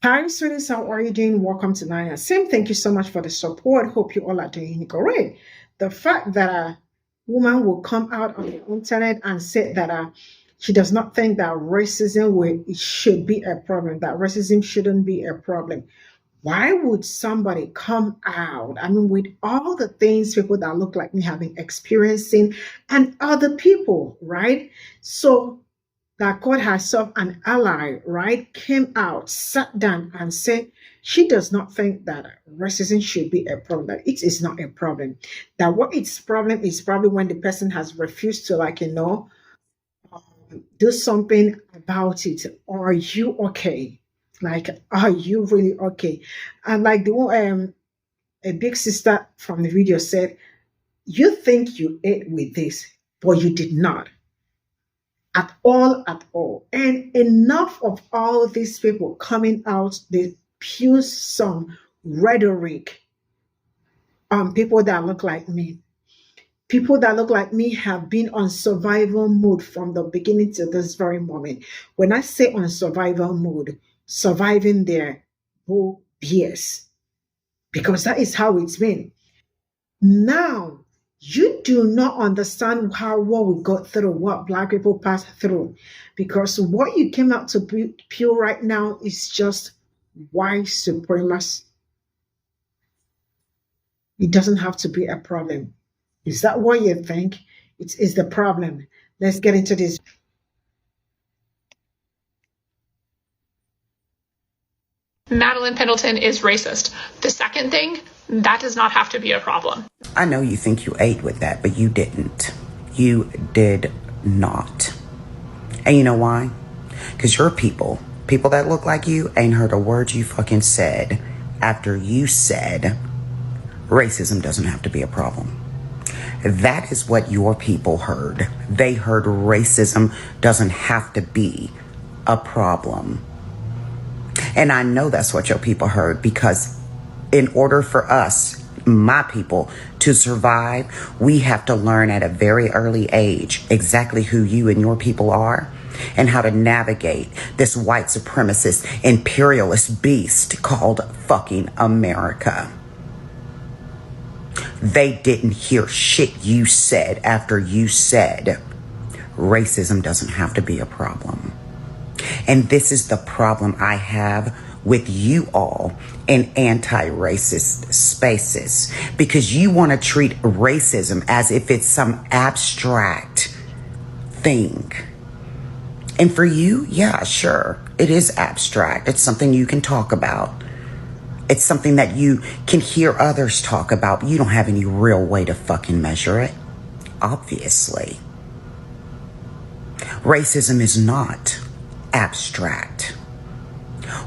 Hi, students. How are you doing? Welcome to Nanya. Sim, thank you so much for the support. Hope you all are doing great. The fact that a woman will come out on the internet and say that she does not think that it should be a problem, that racism shouldn't be a problem. Why would somebody come out? I mean, with all the things people that look like me have been experiencing and other people, right? So that called herself an ally, right, came out, sat down, and said she does not think that racism should be a problem, that it is not a problem. That what its problem is probably when the person has refused to, do something about it. Are you okay? Like, are you really okay? And like the one, a big sister from the video said, you think you ate with this, but you did not at all. And enough of all these people coming out, they spew some rhetoric on people that look like me. People that look like me have been on survival mode from the beginning to this very moment. When I say on survival mode, surviving their whole BS, because that is how it's been. Now, you do not understand how what we got through, what Black people passed through, because what you came out to pure right now is just white supremacy. It doesn't have to be a problem. Is that what you think? It is the problem. Let's get into this. Madeline Pendleton is racist. The second thing, that does not have to be a problem. I know you think you ate with that, but you didn't. You did not. And you know why? Because your people that look like you, ain't heard a word you fucking said after you said racism doesn't have to be a problem. That is what your people heard. They heard racism doesn't have to be a problem. And I know that's what your people heard, because in order for us, my people, to survive, we have to learn at a very early age exactly who you and your people are and how to navigate this white supremacist imperialist beast called fucking America. They didn't hear shit you said after you said racism doesn't have to be a problem. And this is the problem I have with you all in anti-racist spaces, because you want to treat racism as if it's some abstract thing. And for you, yeah, sure, it is abstract. It's something you can talk about. It's something that you can hear others talk about, but you don't have any real way to fucking measure it, obviously. Racism is not abstract.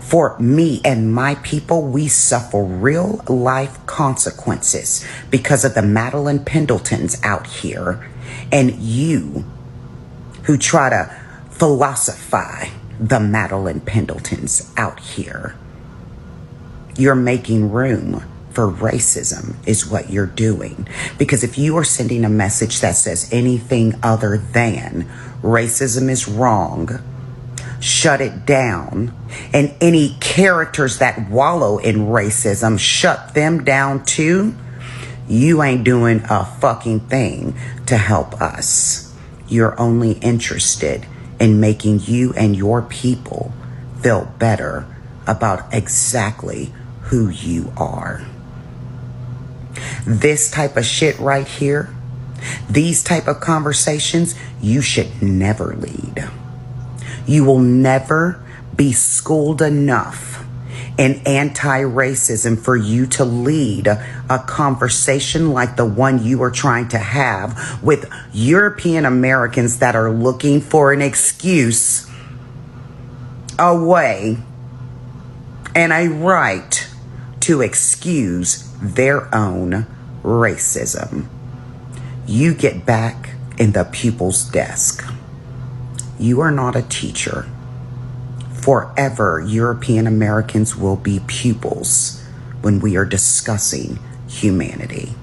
For me and my people, we suffer real life consequences because of the Madeline Pendletons out here and you who try to philosophize the Madeline Pendletons out here. You're making room for racism is what you're doing. Because if you are sending a message that says anything other than racism is wrong, shut it down, and any characters that wallow in racism, shut them down too, you ain't doing a fucking thing to help us. You're only interested in making you and your people feel better about exactly who you are. This type of shit right here, these type of conversations, you should never lead. You will never be schooled enough in anti-racism for you to lead a conversation like the one you are trying to have with European Americans that are looking for an excuse, a way, and a right to excuse their own racism. You get back in the pupil's desk. You are not a teacher. Forever, European Americans will be pupils when we are discussing humanity.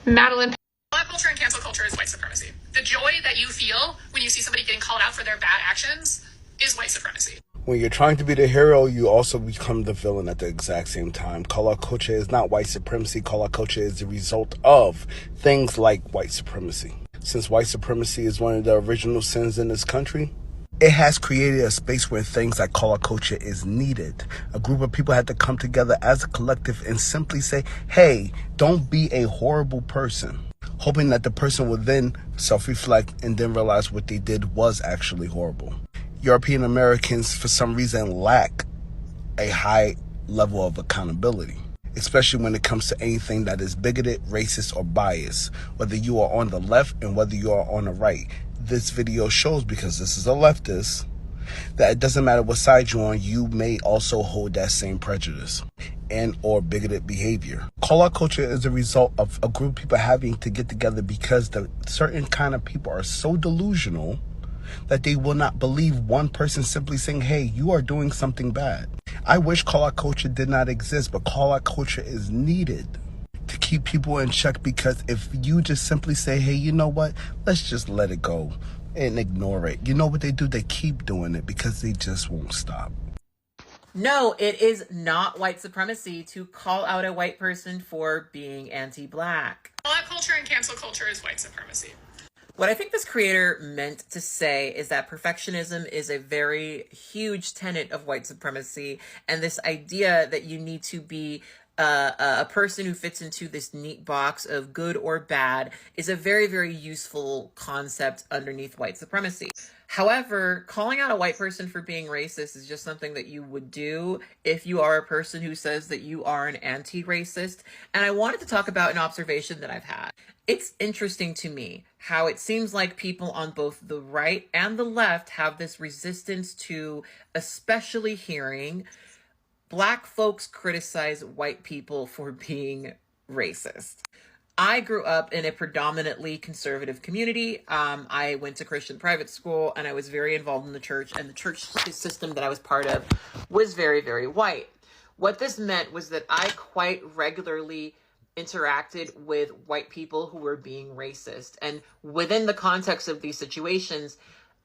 Madeline, pop culture and cancel culture is white supremacy. The joy that you feel when you see somebody getting called out for their bad actions is white supremacy. When you're trying to be the hero, you also become the villain at the exact same time. Call out culture is not white supremacy. Call out culture is the result of things like white supremacy. Since white supremacy is one of the original sins in this country, it has created a space where things like call out culture is needed. A group of people had to come together as a collective and simply say, hey, don't be a horrible person. Hoping that the person would then self-reflect and then realize what they did was actually horrible. European Americans, for some reason, lack a high level of accountability, especially when it comes to anything that is bigoted, racist, or biased, whether you are on the left and whether you are on the right. This video shows, because this is a leftist, that it doesn't matter what side you're on, you may also hold that same prejudice and or bigoted behavior. Call out culture is a result of a group of people having to get together because the certain kind of people are so delusional that they will not believe one person simply saying, hey, you are doing something bad. I wish call out culture did not exist, but call out culture is needed to keep people in check, because if you just simply say, hey, you know what, let's just let it go and ignore it, you know what they do? They keep doing it because they just won't stop. No, it is not white supremacy to call out a white person for being anti-black. All that culture and cancel culture is white supremacy. What I think this creator meant to say is that perfectionism is a very huge tenet of white supremacy, and this idea that you need to be a person who fits into this neat box of good or bad is a very, very useful concept underneath white supremacy. However, calling out a white person for being racist is just something that you would do if you are a person who says that you are an anti-racist. And I wanted to talk about an observation that I've had. It's interesting to me how it seems like people on both the right and the left have this resistance to especially hearing Black folks criticize white people for being racist. I grew up in a predominantly conservative community. I went to Christian private school and I was very involved in the church, and the church system that I was part of was very, very white. What this meant was that I quite regularly interacted with white people who were being racist. And within the context of these situations,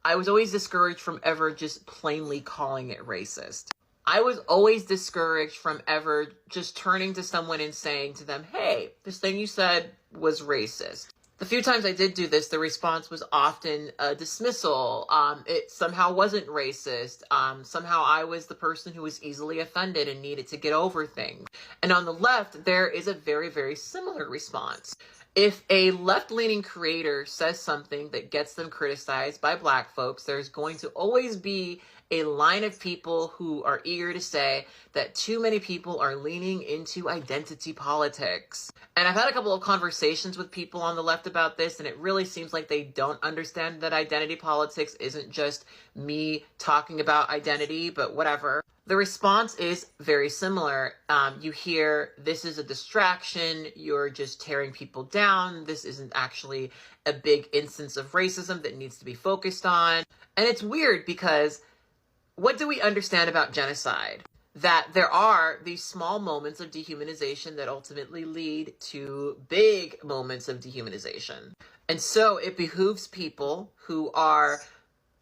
I was always discouraged from ever just plainly calling it racist. I was always discouraged from ever just turning to someone and saying to them, hey, this thing you said was racist. The few times I did do this, the response was often a dismissal. It somehow wasn't racist. Somehow I was the person who was easily offended and needed to get over things. And on the left, there is a very, very similar response. If a left-leaning creator says something that gets them criticized by Black folks, there's going to always be a line of people who are eager to say that too many people are leaning into identity politics. And I've had a couple of conversations with people on the left about this, and it really seems like they don't understand that identity politics isn't just me talking about identity, but whatever. The response is very similar. You hear, this is a distraction, you're just tearing people down, this isn't actually a big instance of racism that needs to be focused on. And it's weird because what do we understand about genocide? That there are these small moments of dehumanization that ultimately lead to big moments of dehumanization. And so it behooves people who are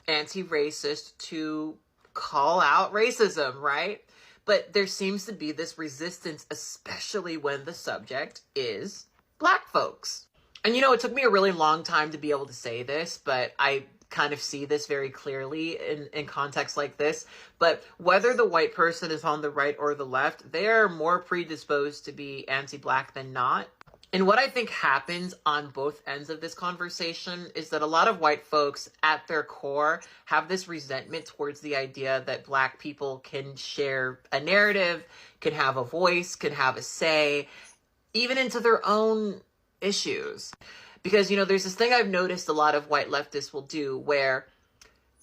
anti-racist to call out racism, right? But there seems to be this resistance, especially when the subject is Black folks. And you know, it took me a really long time to be able to say this, but I kind of see this very clearly in contexts like this. But whether the white person is on the right or the left, they are more predisposed to be anti-Black than not. And what I think happens on both ends of this conversation is that a lot of white folks at their core have this resentment towards the idea that Black people can share a narrative, can have a voice, can have a say, even into their own issues. Because, you know, there's this thing I've noticed a lot of white leftists will do where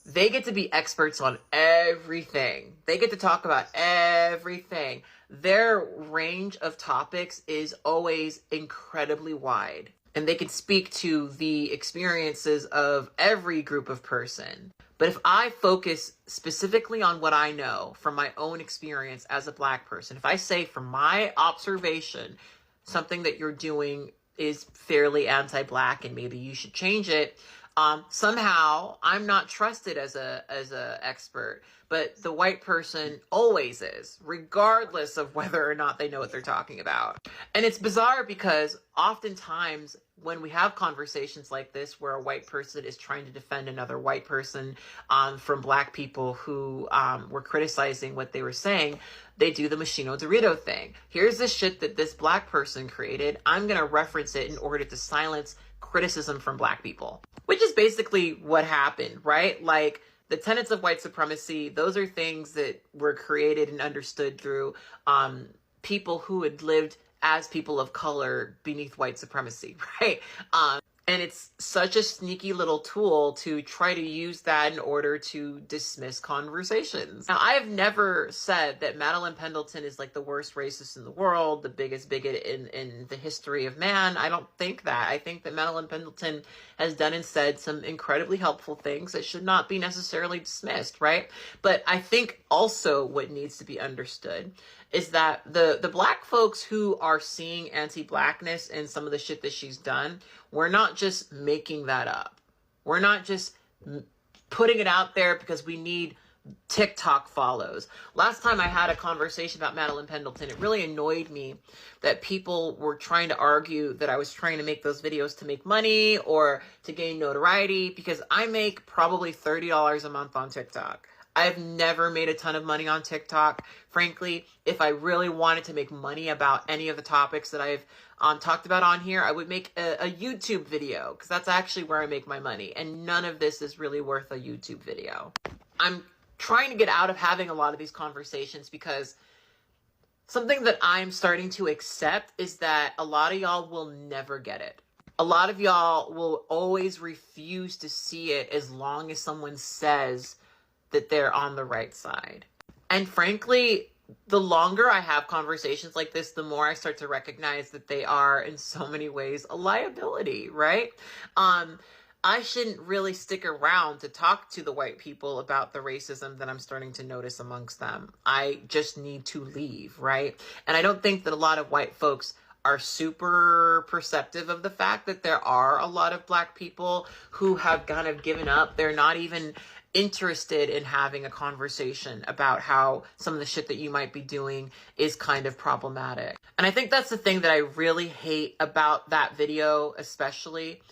they get to be experts on everything. They get to talk about everything. Their range of topics is always incredibly wide. And they can speak to the experiences of every group of person. But if I focus specifically on what I know from my own experience as a Black person, if I say from my observation, something that you're doing is fairly anti-Black and maybe you should change it, Somehow I'm not trusted as a expert, but the white person always is, regardless of whether or not they know what they're talking about. And it's bizarre because oftentimes when we have conversations like this, where a white person is trying to defend another white person from black people who were criticizing what they were saying, they do the Machino Dorito thing. Here's the shit that this black person created. I'm going to reference it in order to silence criticism from black people, which is basically what happened, right? Like, the tenets of white supremacy, those are things that were created and understood through people who had lived as people of color beneath white supremacy, right? And it's such a sneaky little tool to try to use that in order to dismiss conversations. Now, I have never said that Madeline Pendleton is like the worst racist in the world, the biggest bigot in the history of man. I don't think that. I think that Madeline Pendleton has done and said some incredibly helpful things that should not be necessarily dismissed, right? But I think also what needs to be understood is that the black folks who are seeing anti-blackness and some of the shit that she's done, we're not just making that up. We're not just putting it out there because we need TikTok follows. Last time I had a conversation about Madeline Pendleton, it really annoyed me that people were trying to argue that I was trying to make those videos to make money or to gain notoriety, because I make probably $30 a month on TikTok. I've never made a ton of money on TikTok. Frankly, if I really wanted to make money about any of the topics that I've talked about on here, I would make a YouTube video, because that's actually where I make my money. And none of this is really worth a YouTube video. I'm trying to get out of having a lot of these conversations because something that I'm starting to accept is that a lot of y'all will never get it. A lot of y'all will always refuse to see it as long as someone says that they're on the right side. And frankly, the longer I have conversations like this, the more I start to recognize that they are in so many ways a liability, right? I shouldn't really stick around to talk to the white people about the racism that I'm starting to notice amongst them. I just need to leave, right? And I don't think that a lot of white folks are super perceptive of the fact that there are a lot of black people who have kind of given up. They're not even interested in having a conversation about how some of the shit that you might be doing is kind of problematic. And I think that's the thing that I really hate about that video, especially.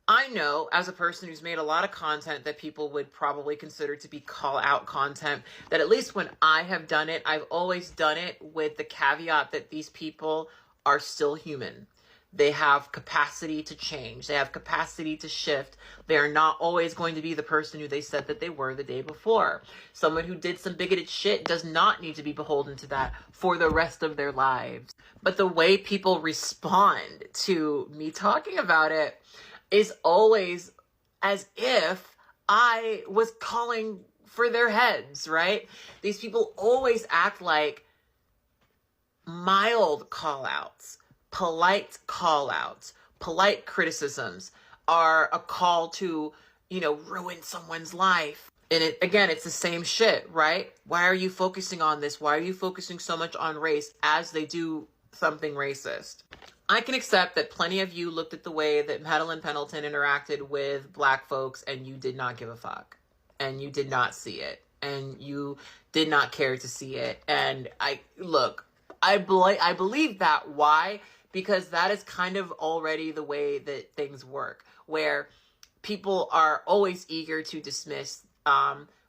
I know, as a person who's made a lot of content that people would probably consider to be call out content, that at least when I have done it, I've always done it with the caveat that these people are still human. They have capacity to change. They have capacity to shift. They are not always going to be the person who they said that they were the day before. Someone who did some bigoted shit does not need to be beholden to that for the rest of their lives. But the way people respond to me talking about it is always as if I was calling for their heads, right? These people always act like mild call-outs, polite call-outs, polite criticisms are a call to, ruin someone's life. And it's the same shit, right? Why are you focusing on this? Why are you focusing so much on race as they do something racist? I can accept that plenty of you looked at the way that Madeline Pendleton interacted with black folks and you did not give a fuck. And you did not see it. And you did not care to see it. And I believe that. Why? Because that is kind of already the way that things work, where people are always eager to dismiss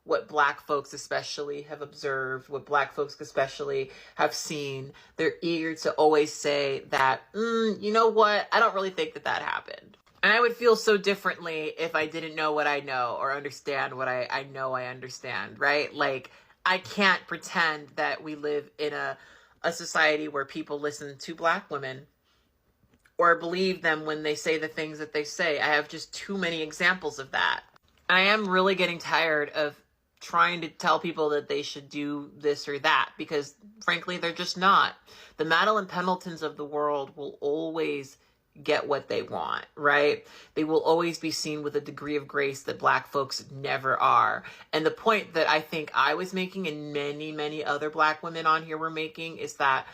what black folks especially have observed, what black folks especially have seen. They're eager to always say that, you know what? I don't really think that happened. And I would feel so differently if I didn't know what I know or understand what I know I understand, right? Like, I can't pretend that we live in a society where people listen to black women or believe them when they say the things that they say. I have just too many examples of that. I am really getting tired of trying to tell people that they should do this or that, because frankly, they're just not. The Madeline Pendletons of the world will always get what they want, right? They will always be seen with a degree of grace that black folks never are. And the point that I think I was making and many, many other black women on here were making is that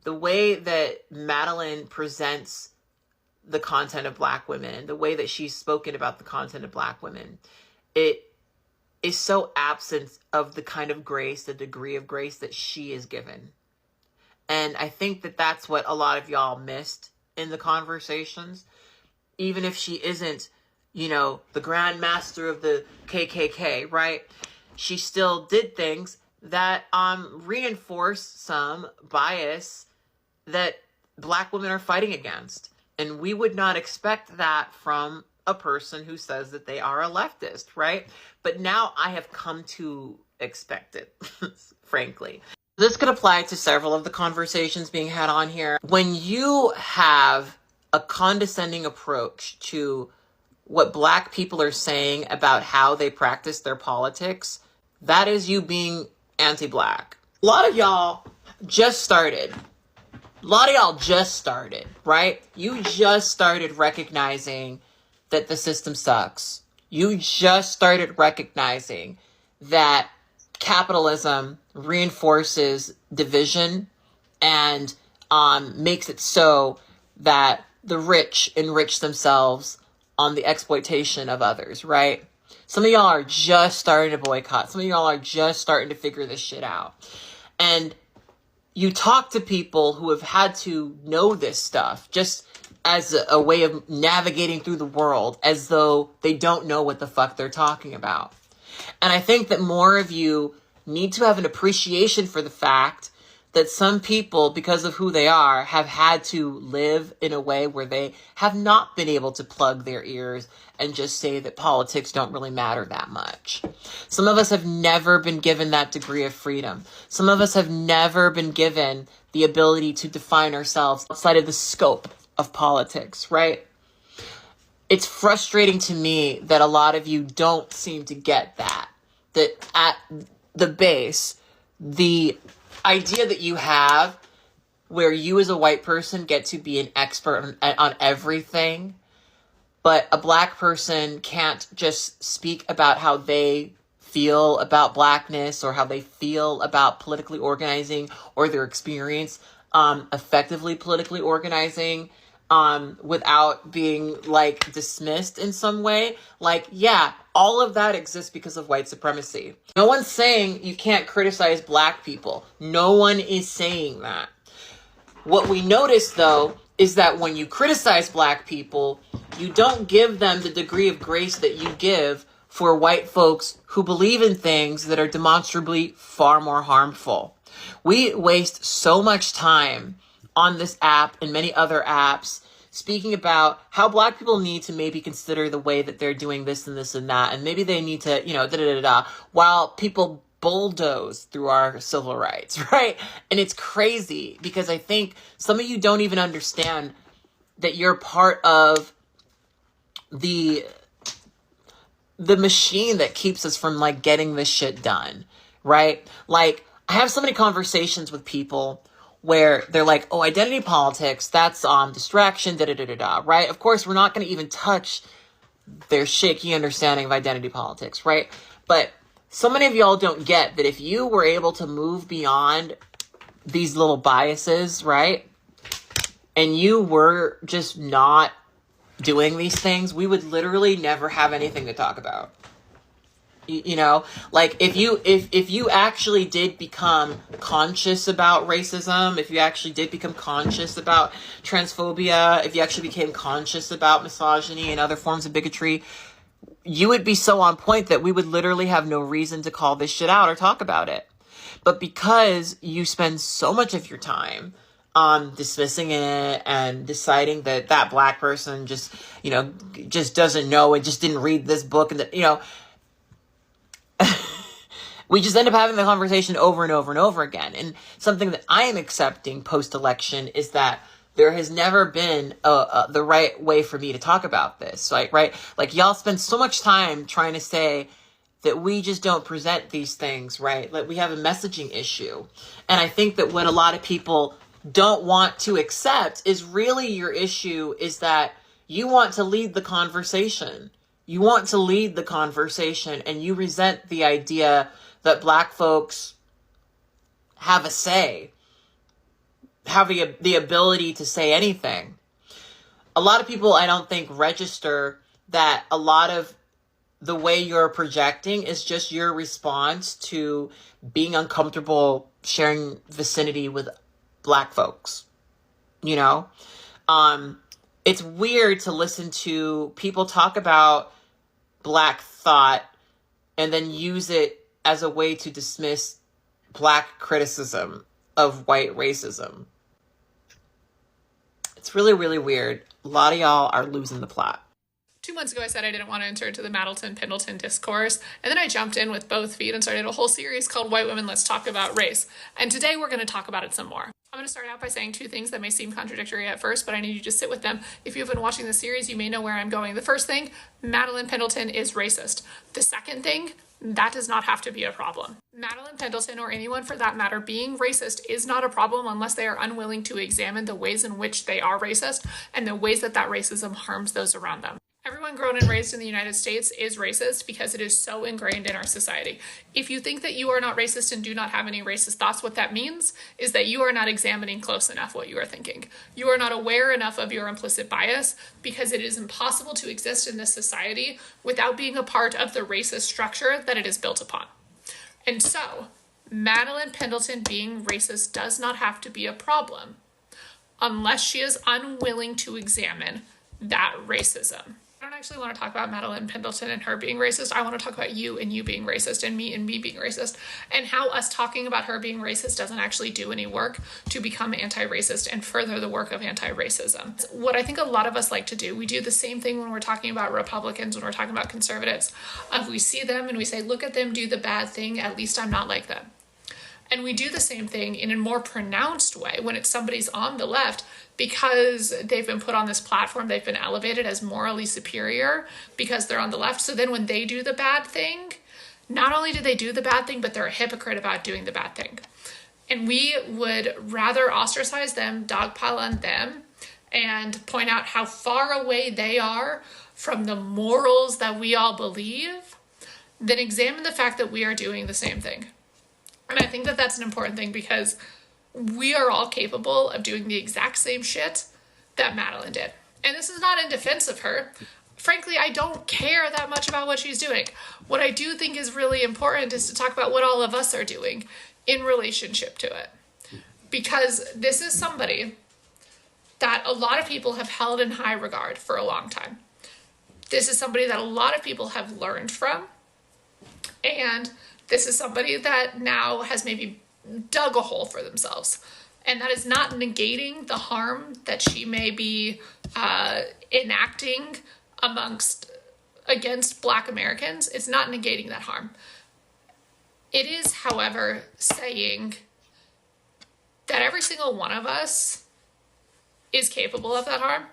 the way that Madeline presents the content of Black women, the way that she's spoken about the content of Black women, it is so absent of the kind of grace, the degree of grace that she is given. And I think that that's what a lot of y'all missed in the conversations. Even if she isn't, you know, the Grand Master of the KKK, right? She still did things that reinforce some bias that Black women are fighting against. And we would not expect that from a person who says that they are a leftist, right? But now I have come to expect it, frankly. This could apply to several of the conversations being had on here. When you have a condescending approach to what Black people are saying about how they practice their politics, that is you being anti-Black. A lot of y'all just started, right? You just started recognizing that the system sucks. You just started recognizing that capitalism reinforces division and makes it so that the rich enrich themselves on the exploitation of others, right? Some of y'all are just starting to boycott. Some of y'all are just starting to figure this shit out. And you talk to people who have had to know this stuff just as a way of navigating through the world, as though they don't know what the fuck they're talking about. And I think that more of you need to have an appreciation for the fact that some people, because of who they are, have had to live in a way where they have not been able to plug their ears and just say that politics don't really matter that much. Some of us have never been given that degree of freedom. Some of us have never been given the ability to define ourselves outside of the scope of politics, right? It's frustrating to me that a lot of you don't seem to get that. That at the base, the idea that you have where you as a white person get to be an expert on everything, but a Black person can't just speak about how they feel about Blackness or how they feel about politically organizing or their experience effectively politically organizing without being like dismissed in some way. Like, yeah, all of that exists because of white supremacy. No one's saying you can't criticize Black people. No one is saying that. What we notice, though, is that when you criticize Black people, you don't give them the degree of grace that you give for white folks who believe in things that are demonstrably far more harmful. We waste so much time on this app and many other apps speaking about how Black people need to maybe consider the way that they're doing this and this and that, and maybe they need to, while people bulldoze through our civil rights, right? And it's crazy because I think some of you don't even understand that you're part of the machine that keeps us from like getting this shit done, right? Like, I have so many conversations with people where they're like, oh, identity politics, that's distraction, right? Of course, we're not going to even touch their shaky understanding of identity politics, right? But so many of y'all don't get that if you were able to move beyond these little biases, right? And you were just not doing these things, we would literally never have anything to talk about. You know, like if you actually did become conscious about racism, if you actually did become conscious about transphobia, if you actually became conscious about misogyny and other forms of bigotry, you would be so on point that we would literally have no reason to call this shit out or talk about it. But because you spend so much of your time dismissing it and deciding that that Black person just doesn't know and just didn't read this book and that, we just end up having the conversation over and over and over again. And something that I am accepting post-election is that there has never been the right way for me to talk about this. Like, right? Like, y'all spend so much time trying to say that we just don't present these things, right? Like, we have a messaging issue. And I think that what a lot of people don't want to accept is really your issue is that you want to lead the conversation. You want to lead the conversation and you resent the idea that Black folks have a say, have the ability to say anything. a lot of people, I don't think, register that a lot of the way you're projecting is just your response to being uncomfortable sharing vicinity with Black folks. You know, it's weird to listen to people talk about Black thought and then use it as a way to dismiss Black criticism of white racism. It's really, really weird. A lot of y'all are losing the plot. 2 months ago, I said I didn't want to enter into the Pe0ple discourse, and then I jumped in with both feet and started a whole series called White Women, Let's Talk About Race. And today we're going to talk about it some more. I'm going to start out by saying 2 things that may seem contradictory at first, but I need you to sit with them. If you've been watching the series, you may know where I'm going. The first thing, Pe0ple is racist. The second thing, that does not have to be a problem. Pe0ple, or anyone for that matter, being racist is not a problem unless they are unwilling to examine the ways in which they are racist and the ways that that racism harms those around them. Everyone grown and raised in the United States is racist because it is so ingrained in our society. If you think that you are not racist and do not have any racist thoughts, what that means is that you are not examining close enough what you are thinking. You are not aware enough of your implicit bias because it is impossible to exist in this society without being a part of the racist structure that it is built upon. And so, Pe0ple being racist does not have to be a problem unless she is unwilling to examine that racism. I don't actually want to talk about Pe0ple and her being racist. I want to talk about you and you being racist and me being racist, and how us talking about her being racist doesn't actually do any work to become anti-racist and further the work of anti-racism. What I think a lot of us like to do, we do the same thing when we're talking about Republicans, when we're talking about conservatives. We see them and we say, look at them do the bad thing, at least I'm not like them. And we do the same thing in a more pronounced way when it's somebody's on the left because they've been put on this platform, they've been elevated as morally superior because they're on the left. So then when they do the bad thing, not only do they do the bad thing, but they're a hypocrite about doing the bad thing. And we would rather ostracize them, dogpile on them, and point out how far away they are from the morals that we all believe than examine the fact that we are doing the same thing. And I think that that's an important thing because we are all capable of doing the exact same shit that Pe0ple did. And this is not in defense of her. Frankly, I don't care that much about what she's doing. What I do think is really important is to talk about what all of us are doing in relationship to it. Because this is somebody that a lot of people have held in high regard for a long time. This is somebody that a lot of people have learned from. And this is somebody that now has maybe dug a hole for themselves. And that is not negating the harm that she may be enacting against Black Americans. It's not negating that harm. It is, however, saying that every single one of us is capable of that harm.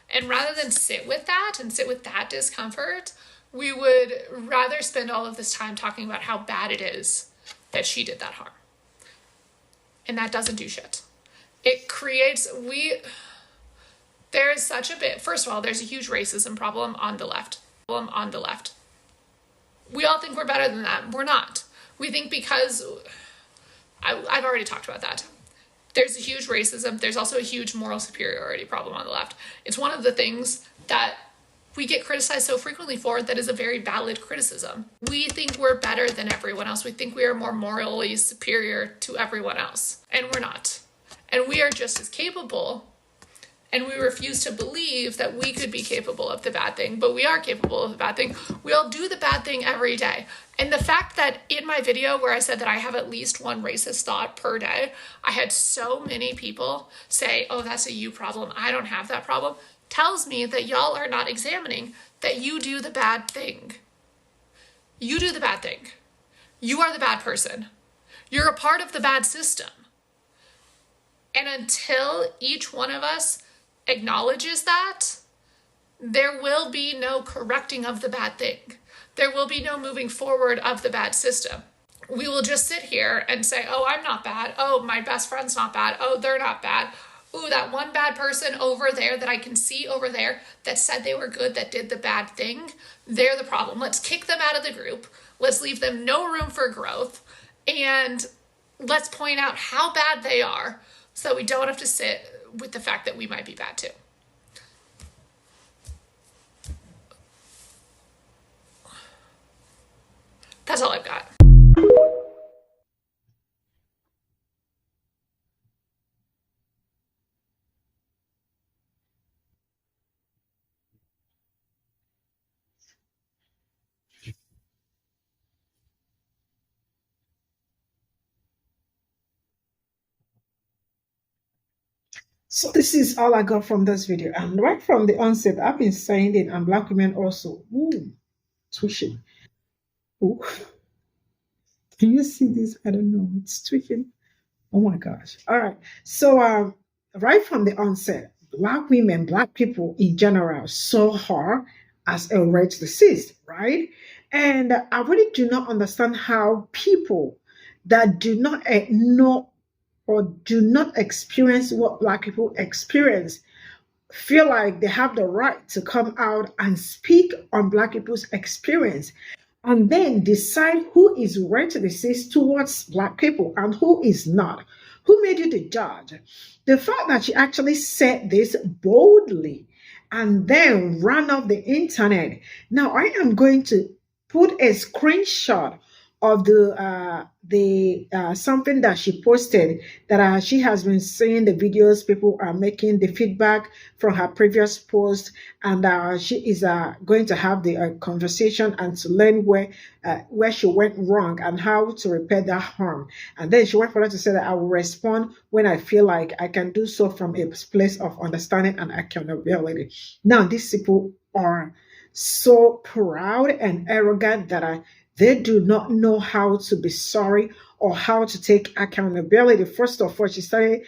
And rather than sit with that and sit with that discomfort, we would rather spend all of this time talking about how bad it is that she did that harm. And that doesn't do shit. It creates, there is such a bit, first of all, there's a huge racism problem on the left. We all think we're better than that. We're not. We think because, I've already talked about that. There's a huge racism. There's also a huge moral superiority problem on the left. It's one of the things that we get criticized so frequently for that is a very valid criticism. We think we're better than everyone else. We think we are more morally superior to everyone else. And we're not. And we are just as capable. And we refuse to believe that we could be capable of the bad thing. But we are capable of the bad thing. We all do the bad thing every day. And the fact that in my video where I said that I have at least one racist thought per day, I had so many people say, oh, that's a you problem. I don't have that problem. Tells me that y'all are not examining that you do the bad thing. You do the bad thing. You are the bad person. You're a part of the bad system. And until each one of us acknowledges that, there will be no correcting of the bad thing. There will be no moving forward of the bad system. We will just sit here and say, oh, I'm not bad. Oh, my best friend's not bad. Oh, they're not bad. Ooh, that one bad person over there that I can see over there that said they were good, that did the bad thing, they're the problem. Let's kick them out of the group. Let's leave them no room for growth. And let's point out how bad they are so that we don't have to sit with the fact that we might be bad too. That's all I've got. So this is all I got from this video. And right from the onset, I've been saying it, and Black women also, ooh, twitching. Ooh. Can you see this? I don't know. It's twitching. Oh my gosh. All right. So right from the onset, Black women, Black people in general saw her as a rare disease, right? And I really do not understand how people that do not know or do not experience what Black people experience feel like they have the right to come out and speak on Black people's experience and then decide who is right to resist towards Black people and who is not. Who made you the judge? The fact that she actually said this boldly and then ran off the internet. Now I am going to put a screenshot of the something that she posted, that she has been seeing the videos people are making, the feedback from her previous post, and she is going to have the conversation and to learn where she went wrong and how to repair that harm. And then she went further to say that I will respond when I feel like I can do so from a place of understanding and accountability. Now these people are so proud and arrogant that they do not know how to be sorry or how to take accountability. First of all, she started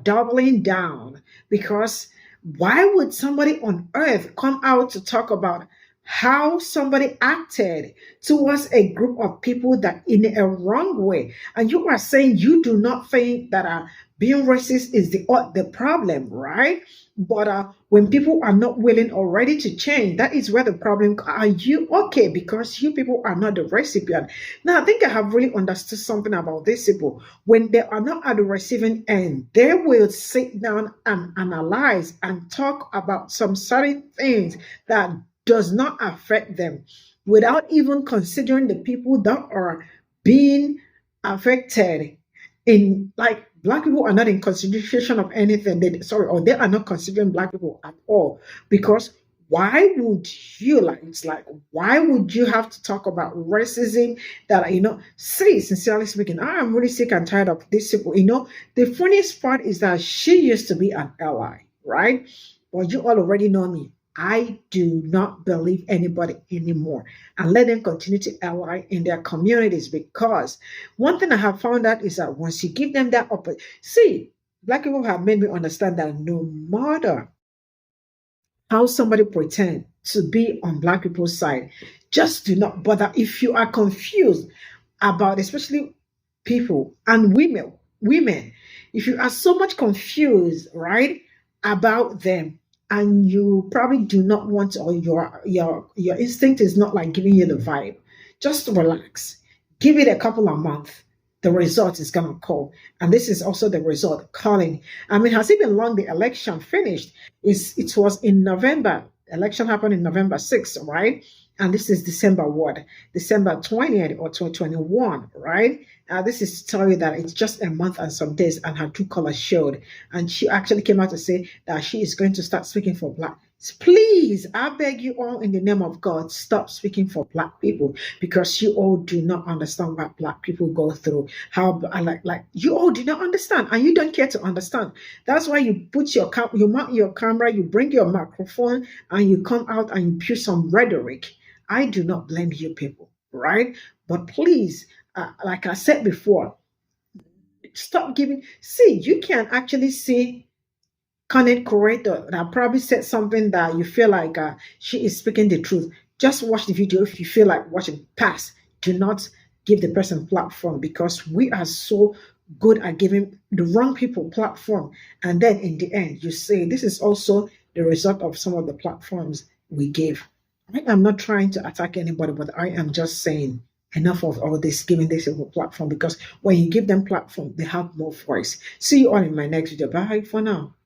doubling down, because why would somebody on earth come out to talk about how somebody acted towards a group of people that in a wrong way? And you are saying you do not think that being racist is the problem, right? But when people are not willing or ready to change, that is where the problem. Are you okay? Because you people are not the recipient. Now, I think I have really understood something about these people. When they are not at the receiving end, they will sit down and analyze and talk about some certain things that does not affect them, without even considering the people that are being affected. In like, Black people are not in consideration of anything. They are not considering Black people at all. Because why would you, why would you have to talk about racism that, see, sincerely speaking, I am really sick and tired of these people. The funniest part is that she used to be an ally, right? But you all already know me. I do not believe anybody anymore, and let them continue to ally in their communities, because one thing I have found out is that once you give them that opportunity, see, Black people have made me understand that no matter how somebody pretend to be on Black people's side, just do not bother. If you are confused about, especially people and women, if you are so much confused, right, about them, and you probably do not want to, or your instinct is not like giving you the vibe, just relax. Give it a couple of months. The result is gonna come. And this is also the result calling. I mean, has it been long the election finished? It was in November. Election happened in November 6th, right? And this is December what? December 20th or 2021, right? This is to tell you that it's just a month and some days, and her true color showed. And she actually came out to say that she is going to start speaking for Black. Please, I beg you all in the name of God, stop speaking for Black people, because you all do not understand what Black people go through. How like you all do not understand, and you don't care to understand. That's why you put you mount your camera, you bring your microphone, and you come out and you pew some rhetoric. I do not blame you people, right? But please, like I said before, stop giving. See, you can actually see content creator that probably said something that you feel like she is speaking the truth. Just watch the video if you feel like watching. Pass. Do not give the person platform, because we are so good at giving the wrong people platform. And then in the end, you say this is also the result of some of the platforms we gave. I am not trying to attack anybody, but I am just saying enough of all this, giving this a platform, because when you give them platform, they have more voice. See you all in my next video. Bye for now.